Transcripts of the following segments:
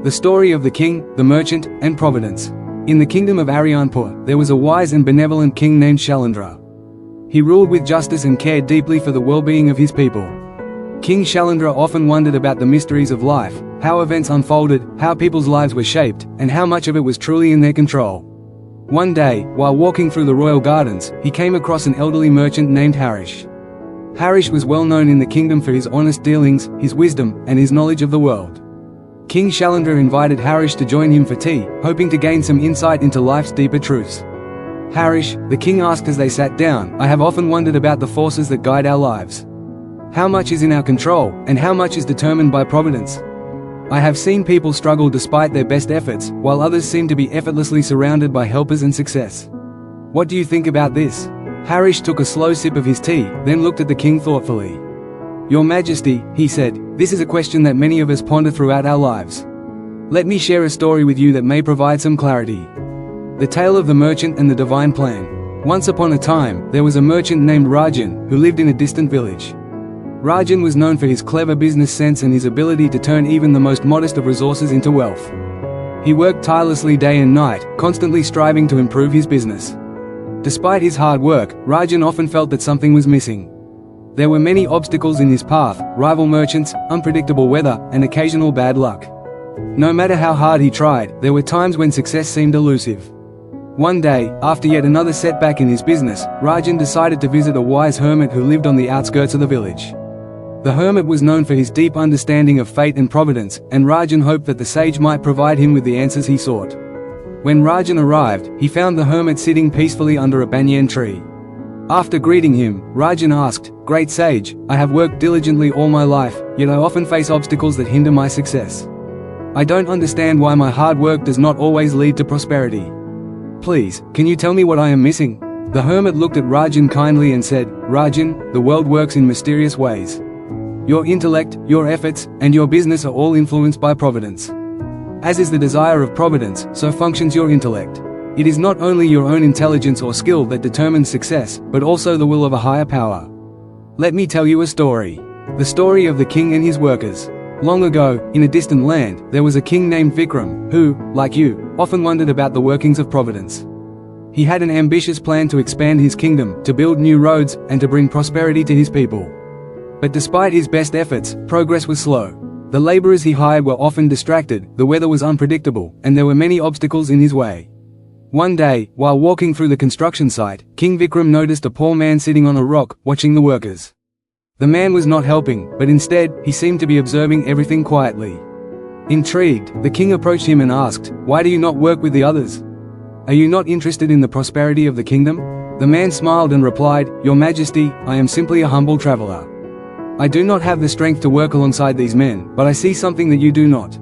The story of the king, the merchant, and providence. In the kingdom of Aryanpur, there was a wise and benevolent king named Shailendra. He ruled with justice and cared deeply for the well-being of his people. King Shailendra often wondered about the mysteries of life, how events unfolded, how people's lives were shaped, and how much of it was truly in their control. One day, while walking through the royal gardens, he came across an elderly merchant named Harish. Harish was well known in the kingdom for his honest dealings, his wisdom, and his knowledge of the world. King Shailendra invited Harish to join him for tea, hoping to gain some insight into life's deeper truths. Harish, the king asked as they sat down, I have often wondered about the forces that guide our lives. How much is in our control, and how much is determined by providence? I have seen people struggle despite their best efforts, while others seem to be effortlessly surrounded by helpers and success. What do you think about this? Harish took a slow sip of his tea, then looked at the king thoughtfully. Your Majesty, he said, this is a question that many of us ponder throughout our lives. Let me share a story with you that may provide some clarity. The tale of the merchant and the divine plan. Once upon a time, there was a merchant named Rajan, who lived in a distant village. Rajan was known for his clever business sense and his ability to turn even the most modest of resources into wealth. He worked tirelessly day and night, constantly striving to improve his business. Despite his hard work, Rajan often felt that something was missing. There were many obstacles in his path, rival merchants, unpredictable weather, and occasional bad luck. No matter how hard he tried, there were times when success seemed elusive. One day, after yet another setback in his business, Rajan decided to visit a wise hermit who lived on the outskirts of the village. The hermit was known for his deep understanding of fate and providence, and Rajan hoped that the sage might provide him with the answers he sought. When Rajan arrived, he found the hermit sitting peacefully under a banyan tree. After greeting him, Rajan asked, Great sage, I have worked diligently all my life, yet I often face obstacles that hinder my success. I don't understand why my hard work does not always lead to prosperity. Please, can you tell me what I am missing? The hermit looked at Rajan kindly and said, Rajan, the world works in mysterious ways. Your intellect, your efforts, and your business are all influenced by providence. As is the desire of providence, so functions your intellect. It is not only your own intelligence or skill that determines success, but also the will of a higher power. Let me tell you a story. The story of the king and his workers. Long ago, in a distant land, there was a king named Vikram, who, like you, often wondered about the workings of providence. He had an ambitious plan to expand his kingdom, to build new roads, and to bring prosperity to his people. But despite his best efforts, progress was slow. The laborers he hired were often distracted, the weather was unpredictable, and there were many obstacles in his way. One day, while walking through the construction site, King Vikram noticed a poor man sitting on a rock, watching the workers. The man was not helping, but instead, he seemed to be observing everything quietly. Intrigued, the king approached him and asked, Why do you not work with the others? Are you not interested in the prosperity of the kingdom? The man smiled and replied, Your Majesty, I am simply a humble traveler. I do not have the strength to work alongside these men, but I see something that you do not.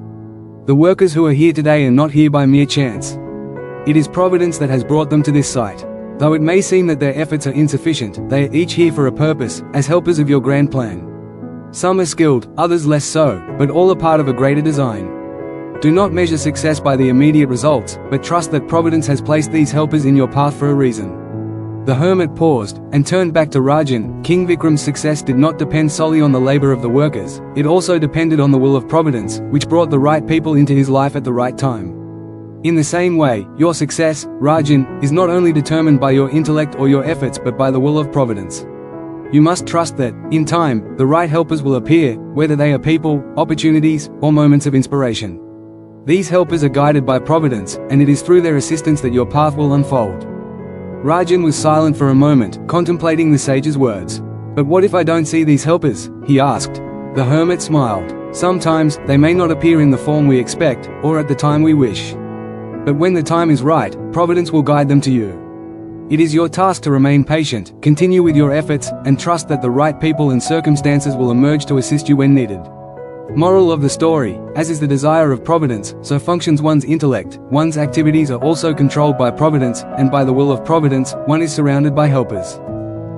The workers who are here today are not here by mere chance. It is providence that has brought them to this site. Though it may seem that their efforts are insufficient, they are each here for a purpose, as helpers of your grand plan. Some are skilled, others less so, but all are part of a greater design. Do not measure success by the immediate results, but trust that providence has placed these helpers in your path for a reason. The hermit paused, and turned back to Rajan. King Vikram's success did not depend solely on the labor of the workers, it also depended on the will of providence, which brought the right people into his life at the right time. In the same way, your success, Rajan, is not only determined by your intellect or your efforts but by the will of providence. You must trust that, in time, the right helpers will appear, whether they are people, opportunities, or moments of inspiration. These helpers are guided by providence, and it is through their assistance that your path will unfold. Rajan was silent for a moment, contemplating the sage's words. But what if I don't see these helpers? He asked. The hermit smiled. Sometimes, they may not appear in the form we expect, or at the time we wish. But when the time is right, providence will guide them to you. It is your task to remain patient, continue with your efforts, and trust that the right people and circumstances will emerge to assist you when needed. Moral of the story, as is the desire of providence, so functions one's intellect. One's activities are also controlled by providence, and by the will of providence, one is surrounded by helpers.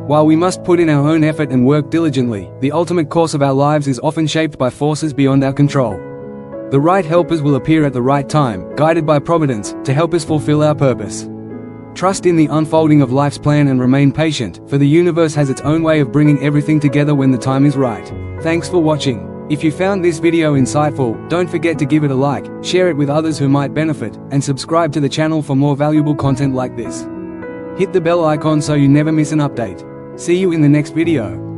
While we must put in our own effort and work diligently, the ultimate course of our lives is often shaped by forces beyond our control. The right helpers will appear at the right time, guided by providence, to help us fulfill our purpose. Trust in the unfolding of life's plan and remain patient, for the universe has its own way of bringing everything together when the time is right. Thanks for watching. If you found this video insightful, don't forget to give it a like, share it with others who might benefit, and subscribe to the channel for more valuable content like this. Hit the bell icon so you never miss an update. See you in the next video.